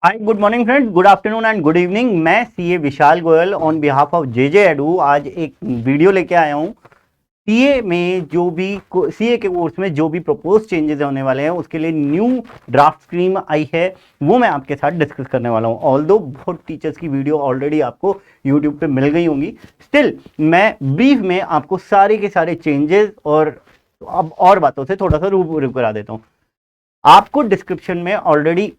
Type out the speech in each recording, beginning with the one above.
Hi, good morning friends, good afternoon and good evening. मैं CA Vishal Goyal on behalf of JJ Edu आज एक video लेके आया हूँ। सीए में जो भी सीए के कोर्स में जो भी प्रपोज चेंजेस होने वाले हैं उसके लिए न्यू ड्राफ्ट स्कीम आई है, वो मैं आपके साथ डिस्कस करने वाला हूँ। ऑल्दो बहुत टीचर्स की वीडियो ऑलरेडी आपको यूट्यूब पे मिल गई होंगी, स्टिल मैं ब्रीफ में आपको सारे के सारे चेंजेस और बातों से थोड़ा सा रूबरू करा देता हूँ। आपको डिस्क्रिप्शन में ऑलरेडी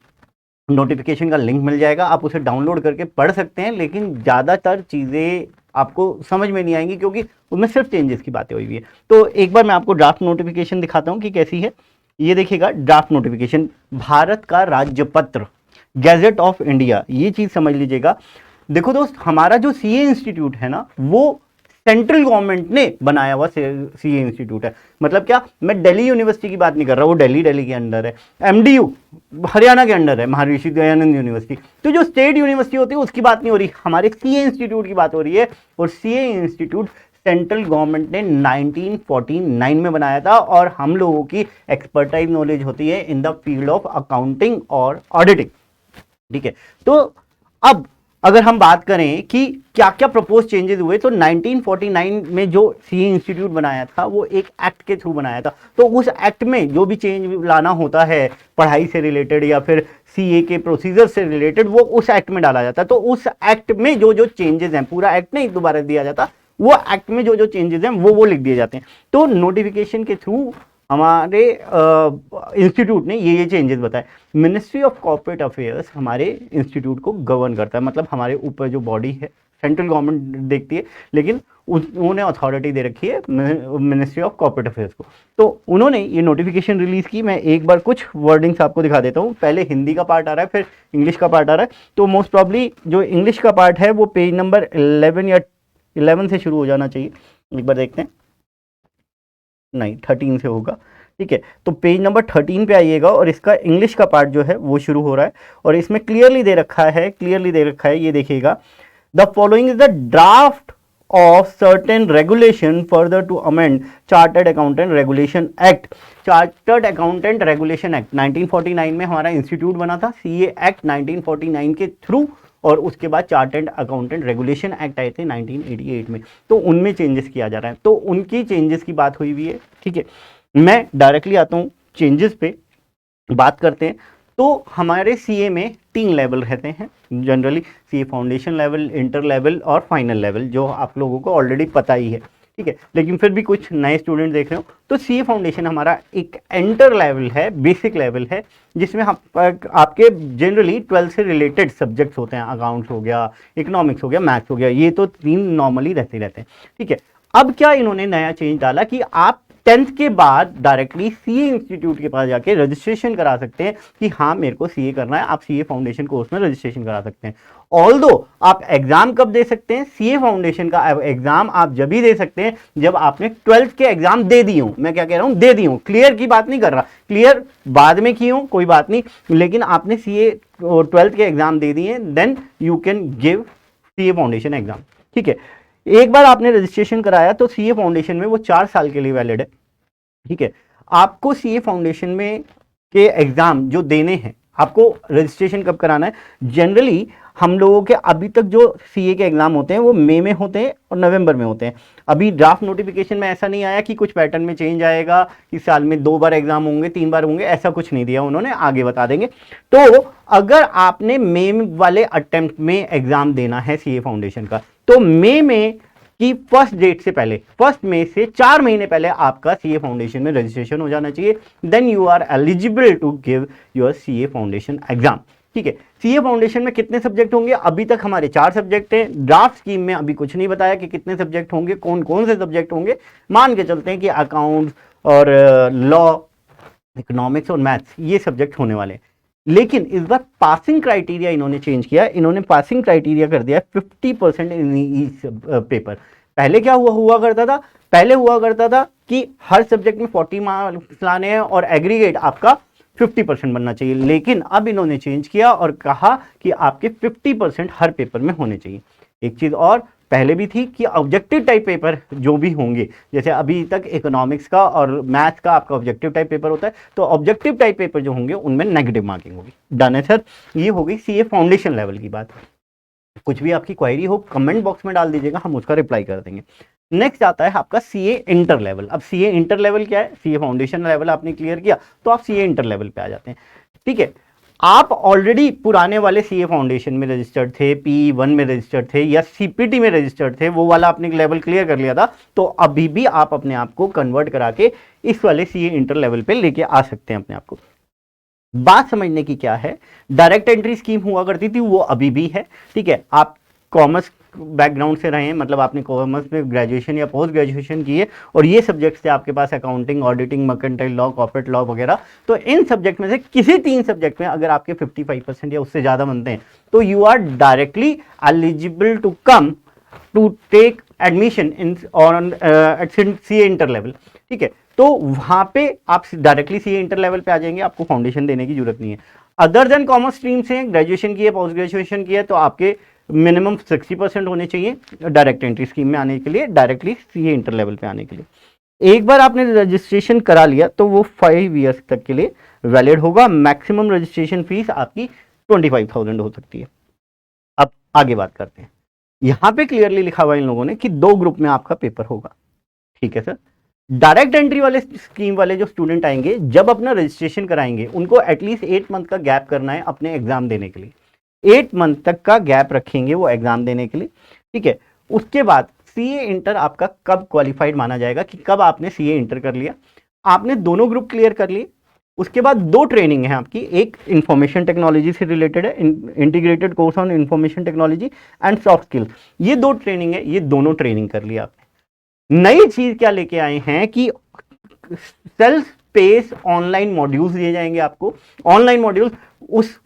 नोटिफिकेशन का लिंक मिल जाएगा, आप उसे डाउनलोड करके पढ़ सकते हैं, लेकिन ज़्यादातर चीज़ें आपको समझ में नहीं आएंगी क्योंकि उनमें सिर्फ चेंजेस की बातें हुई है। तो एक बार मैं आपको ड्राफ्ट नोटिफिकेशन दिखाता हूं कि कैसी है। ये देखिएगा, ड्राफ्ट नोटिफिकेशन, भारत का राज्यपत्र, गैजेट ऑफ इंडिया, ये चीज़ समझ लीजिएगा। देखो दोस्त, हमारा जो सीए इंस्टीट्यूट है ना, वो सेंट्रल गवर्नमेंट ने बनाया हुआ सीए इंस्टीट्यूट है। मतलब क्या, मैं दिल्ली यूनिवर्सिटी की बात नहीं कर रहा, वो दिल्ली के अंडर है। एमडीयू हरियाणा के अंडर है, महर्षि दयानंद यूनिवर्सिटी। तो जो स्टेट यूनिवर्सिटी होती है उसकी बात नहीं हो रही, हमारे सीए इंस्टीट्यूट की बात हो रही है। और सीए इंस्टीट्यूट सेंट्रल गवर्नमेंट ने 1949 में बनाया था और हम लोगों की एक्सपर्टाइज नॉलेज होती है in the field of accounting और ऑडिटिंग। ठीक है, तो अब अगर हम बात करें कि क्या क्या प्रपोज चेंजेस हुए, तो 1949 में जो सीए इंस्टीट्यूट बनाया था वो एक एक्ट के थ्रू बनाया था। तो उस एक्ट में जो भी चेंज लाना होता है पढ़ाई से रिलेटेड या फिर सीए के प्रोसीजर से रिलेटेड, वो उस एक्ट में डाला जाता है। तो उस एक्ट में जो जो चेंजेस हैं, पूरा एक्ट नहीं दोबारा दिया जाता, वो एक्ट में जो जो चेंजेस हैं वो लिख दिए जाते हैं। तो नोटिफिकेशन के थ्रू हमारे इंस्टीट्यूट ने ये चेंजेस बताए। मिनिस्ट्री ऑफ कॉर्पोरेट अफेयर्स हमारे इंस्टीट्यूट को गवर्न करता है, मतलब हमारे ऊपर जो बॉडी है सेंट्रल गवर्नमेंट देखती है, लेकिन उन्होंने अथॉरिटी दे रखी है मिनिस्ट्री ऑफ कॉर्पोरेट अफेयर्स को। तो उन्होंने ये नोटिफिकेशन रिलीज की। मैं एक बार कुछ वर्डिंग्स आपको दिखा देता हूँ। पहले हिंदी का पार्ट आ रहा है, फिर इंग्लिश का पार्ट आ रहा है। तो मोस्ट प्रॉब्ली जो इंग्लिश का पार्ट है वो पेज नंबर 11 या 11 से शुरू हो जाना चाहिए। एक बार देखते हैं, नहीं 13 से होगा। ठीक है, तो पेज नंबर 13 पे आइएगा और इसका इंग्लिश का पार्ट जो है वो शुरू हो रहा है और इसमें क्लियरली दे रखा है, ये देखिएगा, the following is the draft of certain regulation further to amend chartered accountant regulation act. Chartered accountant regulation act 1949 में हमारा इंस्टीट्यूट बना था, सीए एक्ट 1949 के थ्रू, और उसके बाद चार्टर्ड अकाउंटेंट रेगुलेशन एक्ट आए थे 1988 में। तो उनमें चेंजेस किया जा रहा है, तो उनकी चेंजेस की बात हुई हुई है। ठीक है, मैं डायरेक्टली आता हूँ चेंजेस पे, बात करते हैं। तो हमारे सीए में 3 लेवल रहते हैं generally, CA foundation level, inter level और फाइनल लेवल, जो आप लोगों को ऑलरेडी पता ही है। ठीक है, लेकिन फिर भी कुछ नए स्टूडेंट देख रहे हो, तो सीए फाउंडेशन हमारा एक एंटर लेवल है, बेसिक लेवल है, जिसमें आपके जनरली 12 से रिलेटेड सब्जेक्ट्स होते हैं। अकाउंट्स हो गया, इकोनॉमिक्स हो गया, मैथ्स हो गया, ये तो 3 नॉर्मली रहते हैं। ठीक है, अब क्या इन्होंने नया चेंज डाला कि आप 10th के बाद डायरेक्टली सीए इंस्टीट्यूट के पास जाके रजिस्ट्रेशन करा सकते हैं कि हाँ मेरे को सीए करना है। आप सीए फाउंडेशन कोर्स में रजिस्ट्रेशन करा सकते हैं। ऑल्दो आप एग्जाम कब दे सकते हैं, सीए फाउंडेशन का एग्जाम आप जब भी दे सकते हैं जब आपने 12th के एग्जाम दे दिए हो। मैं क्या कह रहा हूं, दे दिए हो, क्लियर की बात नहीं कर रहा, क्लियर बाद में किए हो कोई बात नहीं, लेकिन आपने सीए 12th के एग्जाम दे दिए, then you can give CA foundation exam. ठीक है, एक बार आपने रजिस्ट्रेशन कराया तो सीए फाउंडेशन में वो 4 साल के लिए वैलिड है। ठीक है, आपको सीए फाउंडेशन में के एग्जाम जो देने हैं, आपको रजिस्ट्रेशन कब कराना है, जनरली हम लोगों के अभी तक जो सीए के एग्जाम होते हैं वो मई में होते हैं और नवंबर में होते हैं। अभी ड्राफ्ट नोटिफिकेशन में ऐसा नहीं आया कि कुछ पैटर्न में चेंज आएगा कि साल में 2 बार एग्जाम होंगे, 3 बार होंगे, ऐसा कुछ नहीं दिया उन्होंने, आगे बता देंगे। तो अगर आपने मई वाले अटेम्प्ट में एग्जाम देना है सीए फाउंडेशन का, तो मई में कि फर्स्ट डेट से पहले, 1 मई से 4 महीने पहले आपका सीए फाउंडेशन में रजिस्ट्रेशन हो जाना चाहिए, then you are eligible to give your CA foundation exam. ठीक है, सीए फाउंडेशन में कितने सब्जेक्ट होंगे, अभी तक हमारे 4 सब्जेक्ट हैं। ड्राफ्ट स्कीम में अभी कुछ नहीं बताया कि कितने सब्जेक्ट होंगे, कौन कौन से सब्जेक्ट होंगे। मान के चलते हैं कि अकाउंट्स और लॉ, इकोनॉमिक्स और मैथ्स, ये सब्जेक्ट होने वाले। लेकिन इस बार पासिंग क्राइटेरिया इन्होंने चेंज किया, इन्होंने पासिंग क्राइटेरिया कर दिया 50% इन ईच पेपर। पहले क्या हुआ करता था, पहले हुआ करता था कि हर सब्जेक्ट में 40 मार्क्स लाने हैं और एग्रीगेट आपका 50% बनना चाहिए, लेकिन अब इन्होंने चेंज किया और कहा कि आपके 50% हर पेपर में होने चाहिए। एक चीज और, पहले भी थी कि ऑब्जेक्टिव टाइप पेपर जो भी होंगे, जैसे अभी तक इकोनॉमिक्स का और मैथ्स का आपका ऑब्जेक्टिव टाइप पेपर होता है, तो ऑब्जेक्टिव टाइप पेपर जो होंगे उनमें नेगेटिव मार्किंग होगी। डन है सर, ये हो गई सीए फाउंडेशन लेवल की बात। कुछ भी आपकी क्वेरी हो कमेंट बॉक्स में डाल दीजिएगा, हम उसका रिप्लाई कर देंगे। नेक्स्ट आता है आपका सीए इंटर लेवल। अब सीए इंटर लेवल क्या है, सीए फाउंडेशन लेवल आपने क्लियर किया तो आप सीए इंटर लेवल पे आ जाते हैं। ठीक है, आप ऑलरेडी पुराने वाले सीए फाउंडेशन में रजिस्टर्ड थे, P1 में रजिस्टर्ड थे या सीपीटी में रजिस्टर्ड थे, वो वाला आपने लेवल क्लियर कर लिया था, तो अभी भी आप अपने आप को कन्वर्ट करा के इस वाले सीए इंटर लेवल पे लेके आ सकते हैं अपने आप को। बात समझने की क्या है, डायरेक्ट एंट्री स्कीम हुआ करती थी, वो अभी भी है। ठीक है, आप कॉमर्स बैकग्राउंड से रहे हैं, मतलब आपने कॉमर्स में ग्रेजुएशन या पोस्ट ग्रेजुएशन की है और ये सब्जेक्ट्स थे आपके पास, accounting, auditing, mercantile law, corporate law वगैरह, तो इन सब्जेक्ट में से किसी 3 सब्जेक्ट में अगर आपके 55% या उससे ज़्यादा बनते हैं तो you are directly eligible to come to take admission in on CA inter level. ठीक है, तो वहां पे आप डायरेक्टली सीए इंटर लेवल पे आ जाएंगे, आपको फाउंडेशन देने की जरूरत नहीं है। अदर देन कॉमर्स स्ट्रीम से ग्रेजुएशन की है, पोस्ट ग्रेजुएशन की है, तो आपके मिनिमम 60% होने चाहिए डायरेक्ट एंट्री स्कीम में आने के लिए, डायरेक्टली सीए इंटर लेवल पे आने के लिए। एक बार आपने रजिस्ट्रेशन करा लिया तो वो 5 ईयर्स तक के लिए वैलिड होगा। मैक्सिमम रजिस्ट्रेशन फीस आपकी 25,000 हो सकती है। अब आगे बात करते हैं, यहां पे क्लियरली लिखा हुआ इन लोगों ने कि 2 ग्रुप में आपका पेपर होगा। ठीक है सर, डायरेक्ट एंट्री वाले स्कीम वाले जो स्टूडेंट आएंगे, जब अपना रजिस्ट्रेशन कराएंगे उनको एटलीस्ट 8 मंथ का गैप करना है अपने एग्जाम देने के लिए। 8 मंथ तक का गैप रखेंगे वो एग्जाम देने के लिए। ठीक है, उसके बाद सीए इंटर आपका कब क्वालिफाइड माना जाएगा कि कब आपने सीए इंटर कर लिया, आपने दोनों ग्रुप क्लियर कर लिए। उसके बाद 2 ट्रेनिंग है आपकी, एक इंफॉर्मेशन टेक्नोलॉजी से रिलेटेड है, integrated course on information technology and soft skill, ये 2 ट्रेनिंग है, ये दोनों ट्रेनिंग कर लिया आपने। नई चीज क्या लेके आए हैं कि सेल्फ पेस ऑनलाइन मॉड्यूल्स दिए जाएंगे आपको। ऑनलाइन मॉड्यूल्स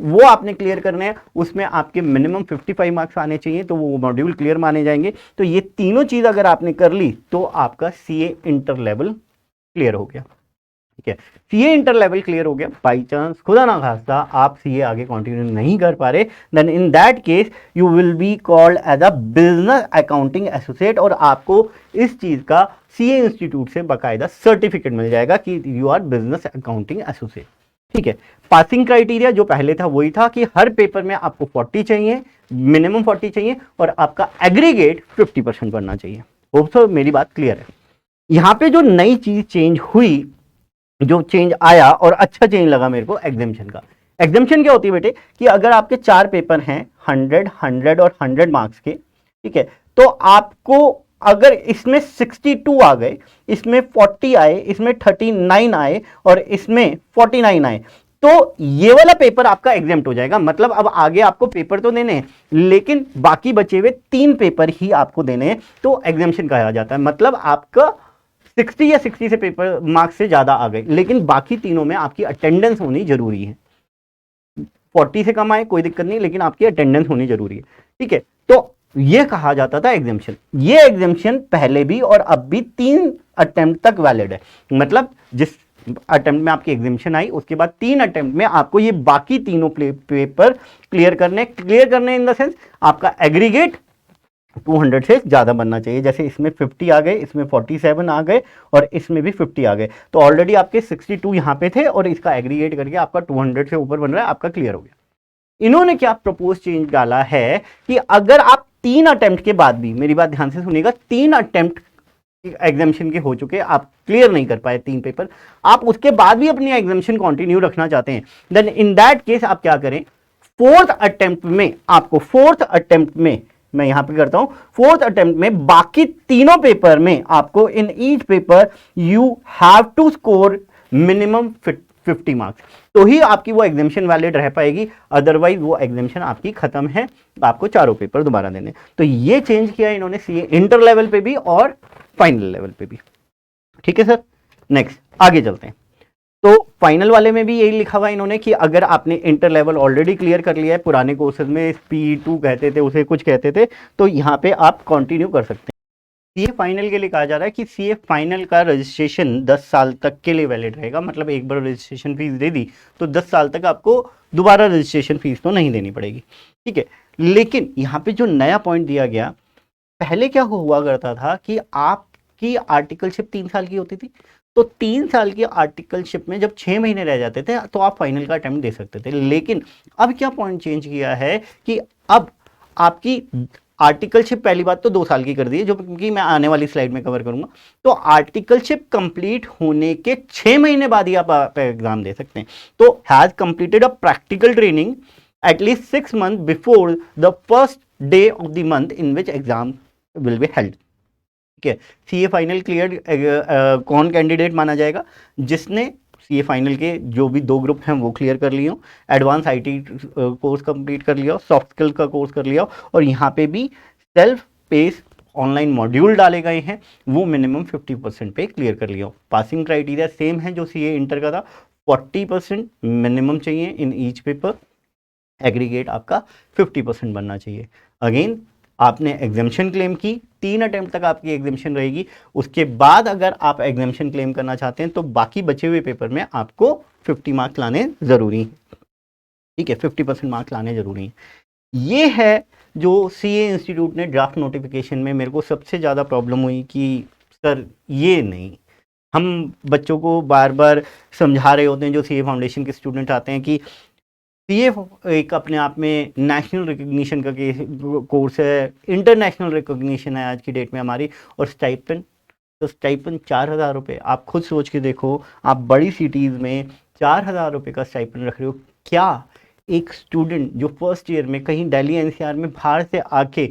वो आपने क्लियर करने हैं, उसमें आपके मिनिमम 55 मार्क्स आने चाहिए, तो वो मॉड्यूल क्लियर माने जाएंगे। तो ये तीनों चीज अगर आपने कर ली तो आपका सीए इंटर लेवल क्लियर हो गया। ठीक है, सीए इंटर लेवल क्लियर हो गया। बाई चांस खुदा ना खास्ता आप सीए आगे कंटिन्यू नहीं कर पा रहे, then in that case you will be called as a business accounting associate, और आपको इस चीज का सीए इंस्टीट्यूट से बाकायदा सर्टिफिकेट मिल जाएगा कि you are business accounting associate. ठीक है, पासिंग क्राइटेरिया जो पहले था वही था कि हर पेपर में आपको 40 चाहिए, मिनिमम 40 चाहिए, और आपका एग्रीगेट 50% बनना चाहिए। होप सो मेरी बात क्लियर है। यहां पे जो नई चीज चेंज हुई, जो चेंज आया और अच्छा चेंज लगा मेरे को, एग्जामिशन का। एग्जामिशन क्या होती है बेटे कि अगर आपके 4 पेपर हैं 100, 100 और 100 मार्क्स के, ठीक है, तो आपको अगर इसमें 62 आ गए, इसमें 40 आए, इसमें 39 आए और इसमें 49 आए, तो ये वाला पेपर आपका एग्जाम्प्ट हो जाएगा। मतलब अब आगे आपको पेपर तो देने हैं, लेकिन बाकी बचे हुए 3 पेपर ही आपको देने हैं, तो एग्जामिशन कहा जाता है। मतलब आपका 60 या 60 से पेपर मार्क्स से ज्यादा आ गए, लेकिन बाकी तीनों में आपकी अटेंडेंस होनी जरूरी है। 40 से कम आए कोई दिक्कत नहीं, लेकिन आपकी अटेंडेंस होनी जरूरी है। ठीक है, तो ये कहा जाता था एग्जामिशन। ये एग्जामिशन पहले भी और अब भी 3 अटेम्प्ट तक वैलिड है। मतलब जिस अटेम्प्ट में आपकी एग्जामिशन आई, उसके बाद 3 अटेम्प्ट में आपको ये बाकी तीनों पेपर क्लियर करने इन द सेंस आपका एग्रीगेट 200 से ज्यादा बनना चाहिए। जैसे इसमें 50 आ गए, इसमें 47 आ गए और इसमें भी 50 आ गए, तो ऑलरेडी आपके 62 यहां पे थे और इसका एग्रीगेट करके आपका 200 से ऊपर बन रहा है, आपका क्लियर हो गया। इन्होंने क्या प्रपोज चेंज डाला है कि अगर आप 3 अटेम्प्ट के बाद भी, मेरी बात ध्यान से सुनिएगा, 3 अटेम्प्ट एग्जामिशन के हो चुके, आप क्लियर नहीं कर पाए 3 पेपर, आप उसके बाद भी अपनी एग्जामिशन कंटिन्यू रखना चाहते हैं, देन इन दैट केस आप क्या करें, 4th अटेम्प्ट में आपको, 4th अटेम्प्ट में, मैं यहां पे करता हूं, 4th अटेम्प्ट में बाकी तीनों पेपर में आपको in each paper you have to score minimum 50 marks, तो ही आपकी वो एग्जामिशन वैलिड रह पाएगी। अदरवाइज वो एग्जामिशन आपकी खत्म है, आपको चारों पेपर दोबारा देने। तो ये चेंज किया इन्होंने सीए इंटर लेवल पे भी और फाइनल लेवल पे भी। ठीक है सर, नेक्स्ट आगे चलते हैं। तो फाइनल वाले में भी यही लिखा हुआ है इन्होंने कि अगर आपने इंटर लेवल ऑलरेडी क्लियर कर लिया है, पुराने कोर्सेज में P2 कहते थे, उसे कुछ कहते थे, तो यहाँ पे आप कंटिन्यू कर सकते हैं। सीए फाइनल के लिए कहा जा रहा है कि सीए फाइनल का रजिस्ट्रेशन 10 साल तक के लिए वैलिड रहेगा। मतलब एक बार रजिस्ट्रेशन फीस दे दी तो 10 साल तक आपको दोबारा रजिस्ट्रेशन फीस तो नहीं देनी पड़ेगी। ठीक है, लेकिन यहाँ पे जो नया पॉइंट दिया गया पहले क्या हुआ करता था कि आपकी आर्टिकलशिप 3 साल की होती थी, तो 3 साल की आर्टिकलशिप में जब 6 महीने रह जाते थे तो आप फाइनल का अटेम्प्ट दे सकते थे। लेकिन अब क्या पॉइंट चेंज किया है कि अब आपकी आर्टिकलशिप पहली बात तो 2 साल की कर दी है, जो कि मैं आने वाली स्लाइड में कवर करूंगा। तो आर्टिकलशिप कंप्लीट होने के 6 महीने बाद ही आप एग्जाम दे सकते हैं। तो has completed a practical training at least 6 months before the first day of the month in which exam will be held। ठीक है, सीए फाइनल क्लियर कौन कैंडिडेट माना जाएगा? जिसने सीए फाइनल के जो भी 2 ग्रुप हैं वो क्लियर कर लिए हो, एडवांस आईटी कोर्स कंप्लीट कर लिया हो, सॉफ्ट स्किल का कोर्स कर लिया हो, और यहाँ पे भी सेल्फ पेस ऑनलाइन मॉड्यूल डाले गए हैं, वो मिनिमम 50% पे क्लियर कर लिया हो। पासिंग क्राइटेरिया सेम है जो सीए इंटर का था, 40% मिनिमम चाहिए इन ईच पेपर, एग्रीगेट आपका 50% बनना चाहिए। अगेन आपने एग्जामिशन क्लेम की, 3 अटेम्प्ट तक आपकी एग्जामिशन रहेगी। उसके बाद अगर आप एग्जामिशन क्लेम करना चाहते हैं तो बाकी बचे हुए पेपर में आपको 50 मार्क्स लाने जरूरी हैं। ठीक है, 50% मार्क्स लाने जरूरी हैं। ये है जो सीए इंस्टीट्यूट ने ड्राफ्ट नोटिफिकेशन में मेरे को सबसे ज़्यादा प्रॉब्लम हुई कि सर ये नहीं, हम बच्चों को बार बार समझा रहे होते हैं जो सीए फाउंडेशन के स्टूडेंट आते हैं कि सीए एक अपने आप में नेशनल रिकग्निशन का कोर्स है, इंटरनेशनल रिकग्निशन है आज की डेट में हमारी, और स्टाइपेंड, तो स्टाइपेंड 4,000 रुपये। आप खुद सोच के देखो, आप बड़ी सिटीज़ में 4,000 रुपये का स्टाइपेंड रख रहे हो। क्या एक स्टूडेंट जो फर्स्ट ईयर में कहीं दिल्ली एनसीआर में बाहर से आके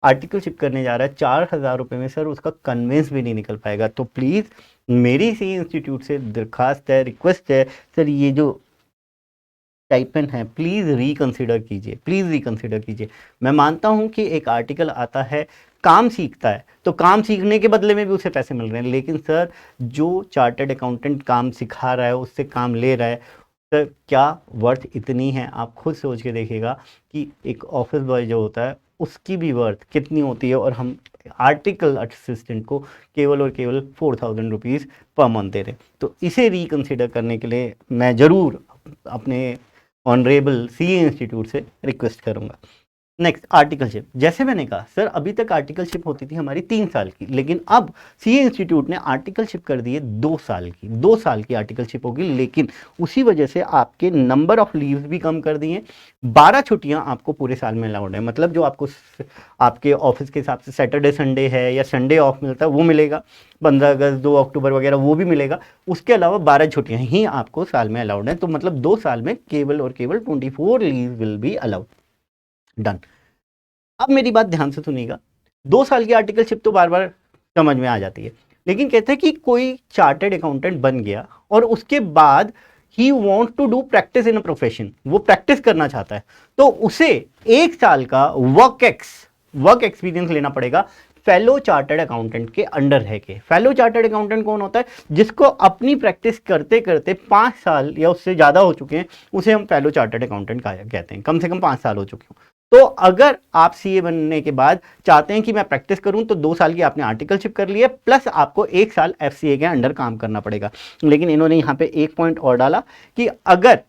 आर्टिकलशिप करने जा रहा है 4,000 रुपये में, सर उसका कन्वेंस भी नहीं निकल पाएगा। तो प्लीज़ मेरी सी इंस्टीट्यूट से दरखास्त है, रिक्वेस्ट है, सर ये जो स्टाइपेंड है प्लीज़ रिकंसिडर कीजिए, प्लीज़ रिकंसिडर कीजिए। मैं मानता हूं कि एक आर्टिकल आता है, काम सीखता है, तो काम सीखने के बदले में भी उसे पैसे मिल रहे हैं, लेकिन सर जो चार्टर्ड अकाउंटेंट काम सिखा रहा है, उससे काम ले रहा है, सर क्या वर्थ इतनी है? आप खुद सोच के देखिएगा कि एक ऑफिस बॉय जो होता है उसकी भी वर्थ कितनी होती है, और हम आर्टिकल असिस्टेंट को केवल और केवल 4,000 रुपीज़ पर मंथ दे रहे हैं। तो इसे रिकंसिडर करने के लिए मैं ज़रूर अपने ऑनरेबल सीए इंस्टीट्यूट से रिक्वेस्ट करूंगा। Next, articleship. जैसे मैंने कहा सर अभी तक आर्टिकलशिप होती थी हमारी 3 साल की, लेकिन अब सीए इंस्टीट्यूट ने आर्टिकलशिप कर दी है 2 साल की। 2 साल की आर्टिकलशिप होगी, लेकिन उसी वजह से आपके नंबर ऑफ लीव्स भी कम कर दिए। 12 छुट्टियां आपको पूरे साल में अलाउड है, मतलब जो आपको आपके ऑफिस के हिसाब से सैटरडे संडे है या संडे ऑफ मिलता है वो मिलेगा, 15 अगस्त 2 अक्टूबर वगैरह वो भी मिलेगा। उसके अलावा 12 छुट्टियां ही आपको साल में अलाउड है। तो मतलब 2 साल में केवल और केवल 24 leave will be allowed. Done. अब मेरी बात ध्यान से सुनिएगा, 2 साल की आर्टिकलशिप तो बार बार समझ में आ जाती है, लेकिन कहते हैं कि कोई चार्टर्ड अकाउंटेंट बन गया और उसके बाद ही want to do practice in a profession, वो प्रैक्टिस करना चाहता है, तो उसे 1 साल का वर्क एक्सपीरियंस लेना पड़ेगा फेलो चार्टर्ड अकाउंटेंट के अंडर रह के। फेलो चार्टर्ड अकाउंटेंट कौन होता है? जिसको अपनी प्रैक्टिस करते करते 5 साल या उससे ज्यादा हो चुके हैं, उसे हम फेलो चार्टर्ड अकाउंटेंट कहते हैं, कम से कम 5 साल हो चुके हो। तो अगर आप सीए बनने के बाद चाहते हैं कि मैं प्रैक्टिस करूं, तो 2 साल की आपने आर्टिकलशिप कर ली है, प्लस आपको 1 साल एफसीए के अंडर काम करना पड़ेगा। लेकिन इन्होंने यहां पे एक पॉइंट और डाला कि अगर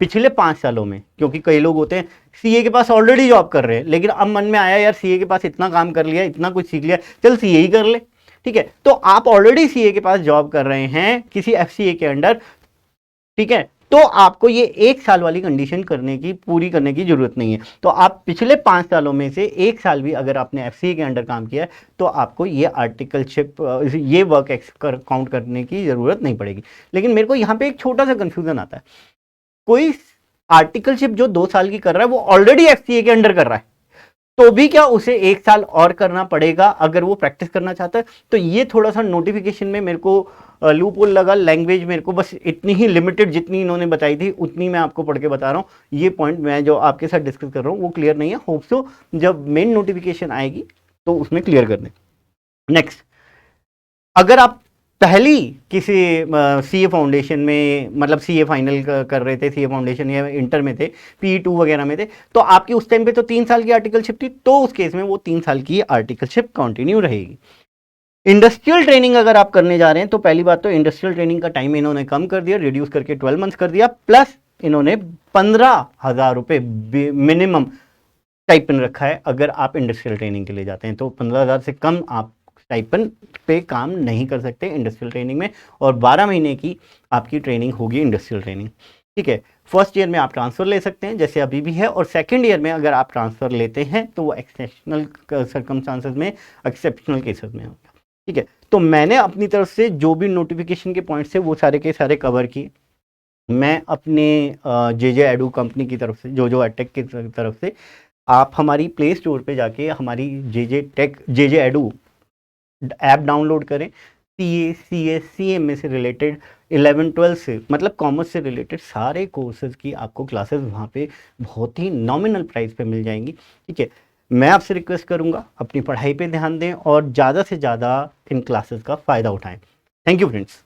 पिछले 5 सालों में, क्योंकि कई लोग होते हैं सीए के पास ऑलरेडी जॉब कर रहे हैं, लेकिन अब मन में आया यार सीए के पास इतना काम कर लिया, इतना कुछ सीख लिया, चल सीए ही कर ले। ठीक है, तो आप ऑलरेडी सीए के पास जॉब कर रहे हैं किसी एफसीए के अंडर, ठीक है, तो आपको ये 1 साल वाली कंडीशन पूरी करने की जरूरत नहीं है। तो आप पिछले 5 सालों में से 1 साल भी अगर आपने एफसीए के अंडर काम किया है, तो आपको ये आर्टिकलशिप, ये वर्क काउंट करने की जरूरत नहीं पड़ेगी। लेकिन मेरे को यहाँ पे एक छोटा सा कंफ्यूजन आता है, कोई आर्टिकलशिप जो 2 साल की कर रहा है वो ऑलरेडी एफसीए के अंडर कर रहा है, तो भी क्या उसे 1 साल और करना पड़ेगा अगर वो प्रैक्टिस करना चाहता है? तो ये थोड़ा सा नोटिफिकेशन में मेरे को लूप होल लगा। लैंग्वेज मेरे को बस इतनी ही लिमिटेड जितनी इन्होंने बताई थी उतनी मैं आपको पढ़ के बता रहा हूँ। ये पॉइंट मैं जो आपके साथ डिस्कस कर रहा हूँ वो क्लियर नहीं है, होप सो जब मेन नोटिफिकेशन आएगी तो उसमें क्लियर कर दें। नेक्स्ट, अगर आप पहली किसी सीए फाउंडेशन में, मतलब सीए फाइनल कर रहे थे, सीए फाउंडेशन या इंटर में थे, PE2 वगैरह में थे, तो आपकी उस टाइम पे तो 3 साल की आर्टिकलशिप थी, तो उस केस में वो 3 साल की आर्टिकलशिप कंटिन्यू रहेगी। इंडस्ट्रियल ट्रेनिंग अगर आप करने जा रहे हैं, तो पहली बात तो इंडस्ट्रियल ट्रेनिंग का टाइम इन्होंने कम कर दिया, रिड्यूस करके 12 मंथ्स कर दिया, प्लस इन्होंने 15,000 रुपये मिनिमम स्टाइपेंड रखा है। अगर आप इंडस्ट्रियल ट्रेनिंग के लिए जाते हैं तो 15,000 से कम आप स्टाइपेंड पे काम नहीं कर सकते इंडस्ट्रियल ट्रेनिंग में, और 12 महीने की आपकी ट्रेनिंग होगी इंडस्ट्रियल ट्रेनिंग। ठीक है, फर्स्ट ईयर में आप ट्रांसफ़र ले सकते हैं जैसे अभी भी है, और सेकंड ईयर में अगर आप ट्रांसफ़र लेते हैं तो वो एक्सेप्शनल सर्कमस्टांसेस में, एक्सेप्शनल केसेस में होगा। ठीक है, तो मैंने अपनी तरफ से जो भी नोटिफिकेशन के पॉइंट्स थे वो सारे के सारे कवर किए। मैं अपने जेजे एडू कंपनी की तरफ से, जो अटेक की तरफ से, आप हमारी प्ले स्टोर पे जाके हमारी जेजे एडू ऐप डाउनलोड करें। सीए, सीएस, सीएमए से रिलेटेड 11-12 से, मतलब कॉमर्स से रिलेटेड सारे कोर्सेज की आपको क्लासेस वहाँ पे बहुत ही नॉमिनल प्राइस पे मिल जाएंगी। ठीक है, मैं आपसे रिक्वेस्ट करूँगा अपनी पढ़ाई पे ध्यान दें और ज़्यादा से ज़्यादा इन क्लासेस का फ़ायदा उठाएं। Thank you friends.